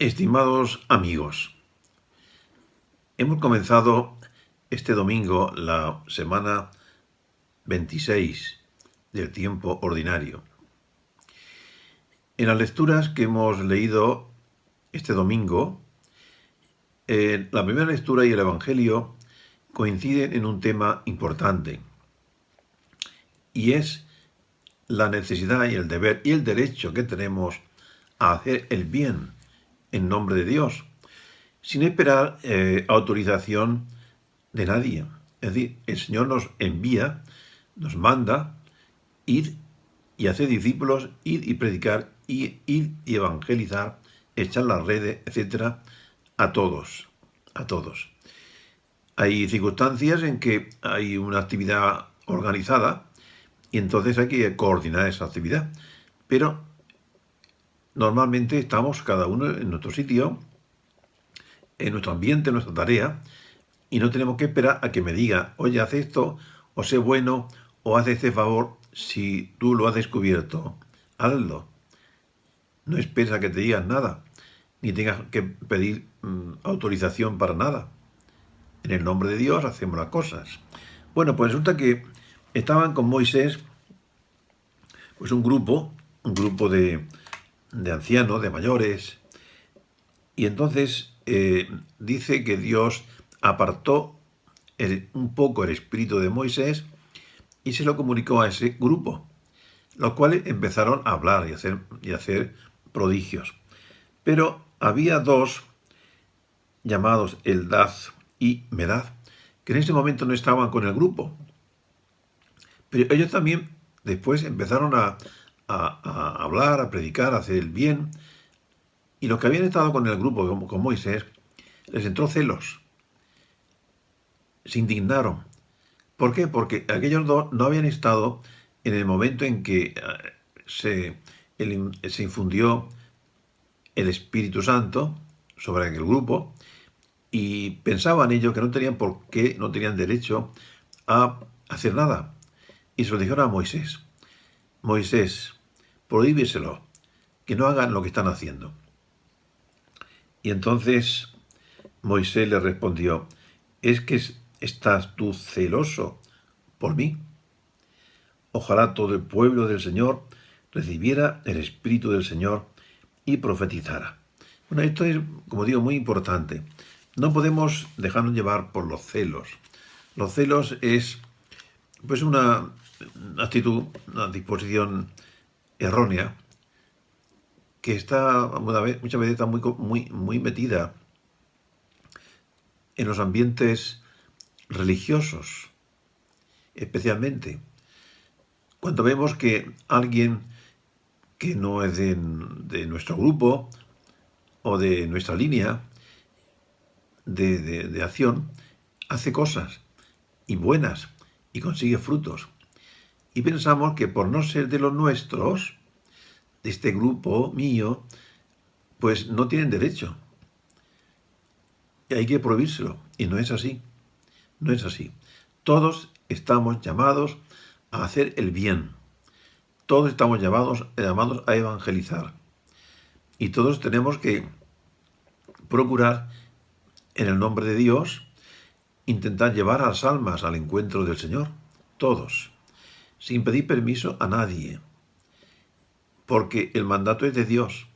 Estimados amigos, hemos comenzado este domingo la semana 26 del tiempo ordinario. En las lecturas que hemos leído este domingo, la primera lectura y el Evangelio coinciden en un tema importante, y es la necesidad y el deber y el derecho que tenemos a hacer el bien en nombre de Dios, sin esperar autorización de nadie. Es decir, el Señor nos envía, nos manda, ir y hacer discípulos, ir y predicar, ir y evangelizar, echar las redes, etcétera, a todos, a todos. Hay circunstancias en que hay una actividad organizada y entonces hay que coordinar esa actividad, pero normalmente estamos cada uno en nuestro sitio, en nuestro ambiente, en nuestra tarea, y no tenemos que esperar a que me diga, oye, haz esto, o sé bueno, o haz este favor, si tú lo has descubierto, hazlo. No esperes a que te digan nada, ni tengas que pedir autorización para nada. En el nombre de Dios hacemos las cosas. Bueno, pues resulta que estaban con Moisés, pues un grupo de ancianos, de mayores, y entonces dice que Dios apartó un poco el espíritu de Moisés y se lo comunicó a ese grupo, los cuales empezaron a hablar y hacer prodigios. Pero había dos llamados Eldad y Medad, que en ese momento no estaban con el grupo. Pero ellos también después empezaron a hablar, a predicar, a hacer el bien. Y los que habían estado con el grupo, con Moisés, les entró celos. Se indignaron. ¿Por qué? Porque aquellos dos no habían estado en el momento en que se infundió el Espíritu Santo sobre aquel grupo, y pensaban ellos que no tenían por qué, no tenían derecho a hacer nada. Y se lo dijeron a Moisés. Moisés, prohíbeselo, que no hagan lo que están haciendo. Y entonces Moisés le respondió, ¿es que estás tú celoso por mí? Ojalá todo el pueblo del Señor recibiera el Espíritu del Señor y profetizara. Bueno, esto es, como digo, muy importante. No podemos dejarnos llevar por los celos. Los celos es, pues, una actitud, una disposición errónea que está, muchas veces está muy metida en los ambientes religiosos, especialmente. Cuando vemos que alguien que no es de nuestro grupo o de nuestra línea de acción, hace cosas y buenas y consigue frutos. Y pensamos que por no ser de los nuestros, de este grupo mío, pues no tienen derecho. Y hay que prohibírselo. Y no es así. No es así. Todos estamos llamados a hacer el bien. Todos estamos llamados a evangelizar. Y todos tenemos que procurar, en el nombre de Dios, intentar llevar a las almas al encuentro del Señor. Todos. Sin pedir permiso a nadie. Porque el mandato es de Dios.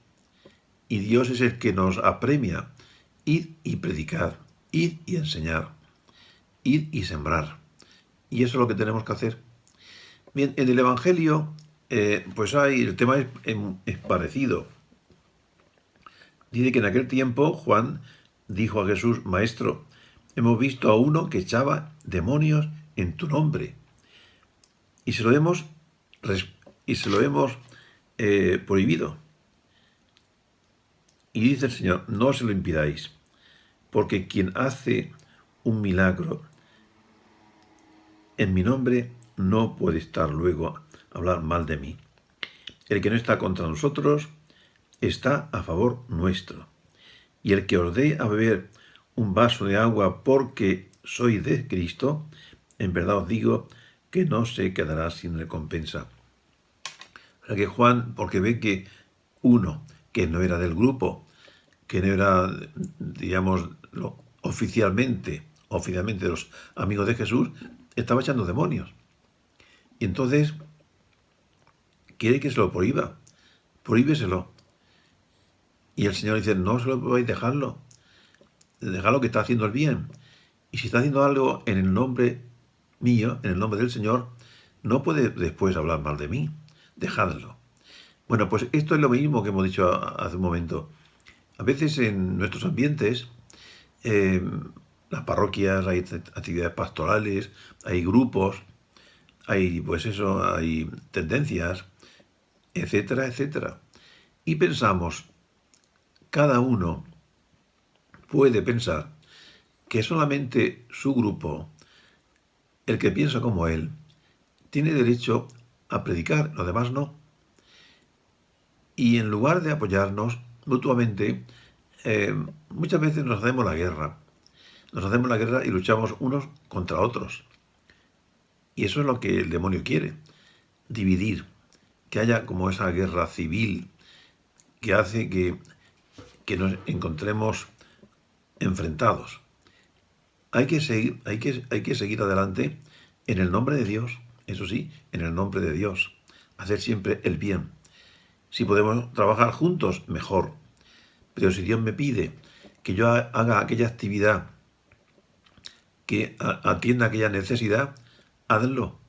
Y Dios es el que nos apremia. Id y predicar. Id y enseñar. Id y sembrar. Y eso es lo que tenemos que hacer. Bien, en el Evangelio, pues el tema es parecido. Dice que en aquel tiempo Juan dijo a Jesús, Maestro, hemos visto a uno que echaba demonios en tu nombre. Y se lo hemos prohibido. Y dice el Señor, no se lo impidáis, porque quien hace un milagro en mi nombre no puede estar luego a hablar mal de mí. El que no está contra nosotros está a favor nuestro. Y el que os dé a beber un vaso de agua porque soy de Cristo, en verdad os digo que no se quedará sin recompensa. O sea que Juan, porque ve que uno que no era del grupo, que no era, digamos, oficialmente los amigos de Jesús, estaba echando demonios. Y entonces quiere que se lo prohíba. Prohíbeselo. Y el Señor dice, no se lo podéis dejarlo. Dejadlo que está haciendo el bien. Y si está haciendo algo en el nombre mío, en el nombre del Señor, no puede después hablar mal de mí. Dejadlo. Bueno, pues esto es lo mismo que hemos dicho hace un momento. A veces en nuestros ambientes, las parroquias, hay actividades pastorales, hay grupos, hay, pues eso, hay tendencias, etcétera, etcétera. Y pensamos, cada uno puede pensar que solamente su grupo, el que piensa como él, tiene derecho a predicar, los demás no. Y en lugar de apoyarnos mutuamente, muchas veces nos hacemos la guerra. Nos hacemos la guerra y luchamos unos contra otros. Y eso es lo que el demonio quiere, dividir, que haya como esa guerra civil que hace que nos encontremos enfrentados. Hay que seguir adelante en el nombre de Dios, eso sí, en el nombre de Dios, hacer siempre el bien. Si podemos trabajar juntos, mejor. Pero si Dios me pide que yo haga aquella actividad que atienda aquella necesidad, hazlo.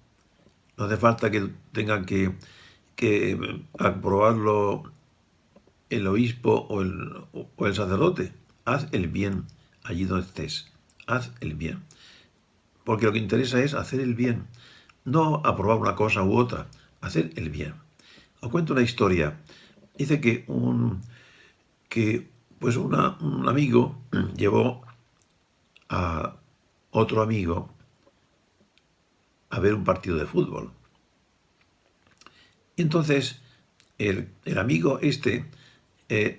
No hace falta que tengan que aprobarlo el obispo o el sacerdote. Haz el bien allí donde estés. Haz el bien. Porque lo que interesa es hacer el bien. No aprobar una cosa u otra. Hacer el bien. Os cuento una historia. Dice que un amigo llevó a otro amigo a ver un partido de fútbol. Y entonces el amigo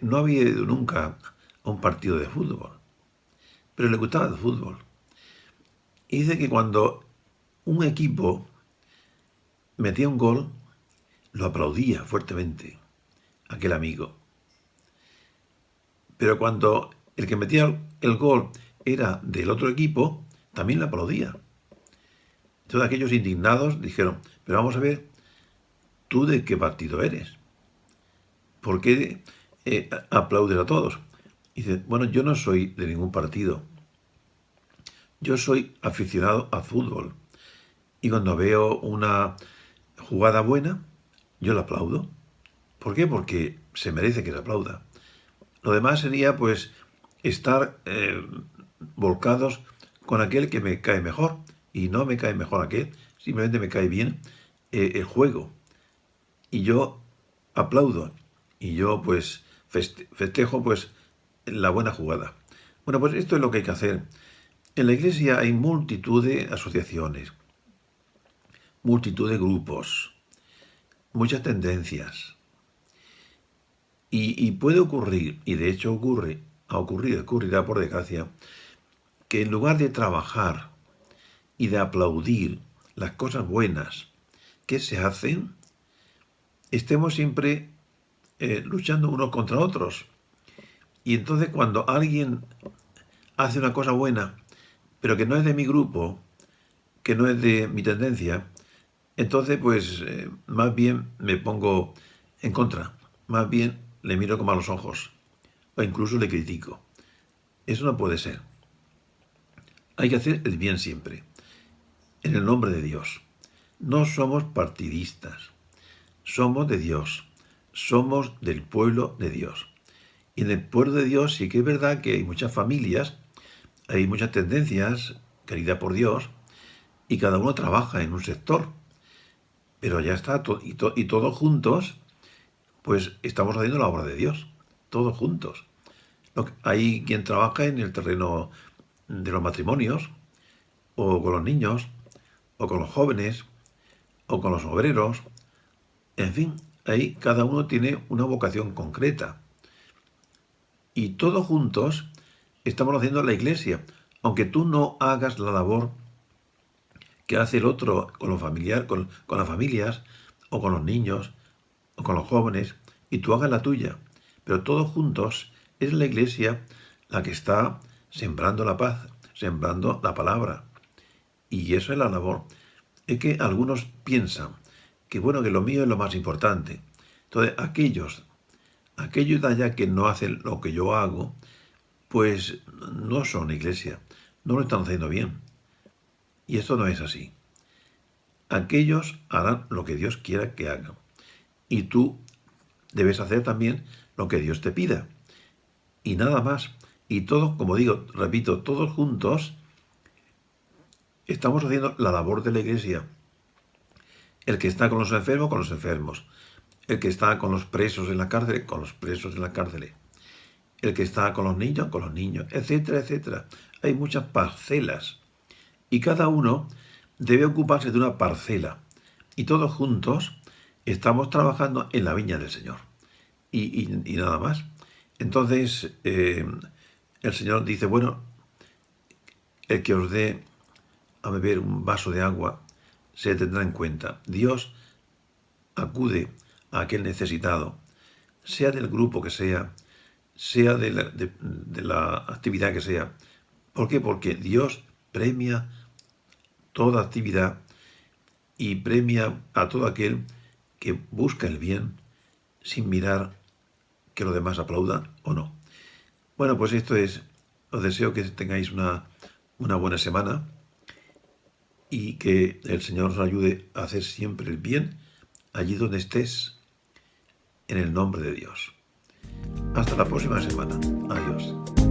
no había ido nunca a un partido de fútbol, pero le gustaba el fútbol. Y dice que cuando un equipo metía un gol, lo aplaudía fuertemente aquel amigo. Pero cuando el que metía el gol era del otro equipo, también lo aplaudía. Todos aquellos indignados dijeron, pero vamos a ver, ¿tú de qué partido eres? ¿Por qué aplaudes a todos? Y dice, bueno, yo no soy de ningún partido. Yo soy aficionado al fútbol. Y cuando veo una jugada buena, yo la aplaudo. ¿Por qué? Porque se merece que se aplauda. Lo demás sería, pues, estar volcados con aquel que me cae mejor. Y no me cae mejor aquel, simplemente me cae bien el juego. Y yo aplaudo. Y yo, pues, festejo, pues, la buena jugada. Bueno, pues esto es lo que hay que hacer. En la Iglesia hay multitud de asociaciones, multitud de grupos, muchas tendencias. Y puede ocurrir, y de hecho ocurrirá por desgracia, que en lugar de trabajar y de aplaudir las cosas buenas que se hacen, estemos siempre luchando unos contra otros. Y entonces cuando alguien hace una cosa buena, pero que no es de mi grupo, que no es de mi tendencia, entonces pues más bien me pongo en contra, más bien le miro con malos ojos, o incluso le critico. Eso no puede ser. Hay que hacer el bien siempre, en el nombre de Dios. No somos partidistas, somos de Dios, somos del pueblo de Dios. Y en el pueblo de Dios sí que es verdad que hay muchas familias, hay muchas tendencias, querida por Dios, y cada uno trabaja en un sector. Pero ya está, y todos juntos, pues estamos haciendo la obra de Dios, todos juntos. Hay quien trabaja en el terreno de los matrimonios, o con los niños, o con los jóvenes, o con los obreros. En fin, ahí cada uno tiene una vocación concreta. Y todos juntos estamos haciendo la Iglesia, aunque tú no hagas la labor que hace el otro con los con las familias, o con los niños, o con los jóvenes, y tú hagas la tuya. Pero todos juntos es la Iglesia la que está sembrando la paz, sembrando la palabra. Y eso es la labor. Es que algunos piensan que bueno, que lo mío es lo más importante. Entonces, aquellos de allá que no hacen lo que yo hago, pues no son iglesia, no lo están haciendo bien. Y esto no es así. Aquellos harán lo que Dios quiera que hagan. Y tú debes hacer también lo que Dios te pida. Y nada más. Y todos, como digo, repito, todos juntos estamos haciendo la labor de la iglesia. El que está con los enfermos. El que está con los presos en la cárcel, con los presos en la cárcel. El que está con los niños, etcétera, etcétera. Hay muchas parcelas. Y cada uno debe ocuparse de una parcela. Y todos juntos estamos trabajando en la viña del Señor. Y nada más. Entonces, el Señor dice, bueno, el que os dé a beber un vaso de agua se tendrá en cuenta. Dios acude a aquel necesitado, sea del grupo que sea de la actividad que sea. ¿Por qué? Porque Dios premia toda actividad y premia a todo aquel que busca el bien sin mirar que los demás aplaudan o no. Bueno, pues esto es, os deseo que tengáis una buena semana y que el Señor os ayude a hacer siempre el bien allí donde estés, en el nombre de Dios. Hasta la próxima semana. Adiós.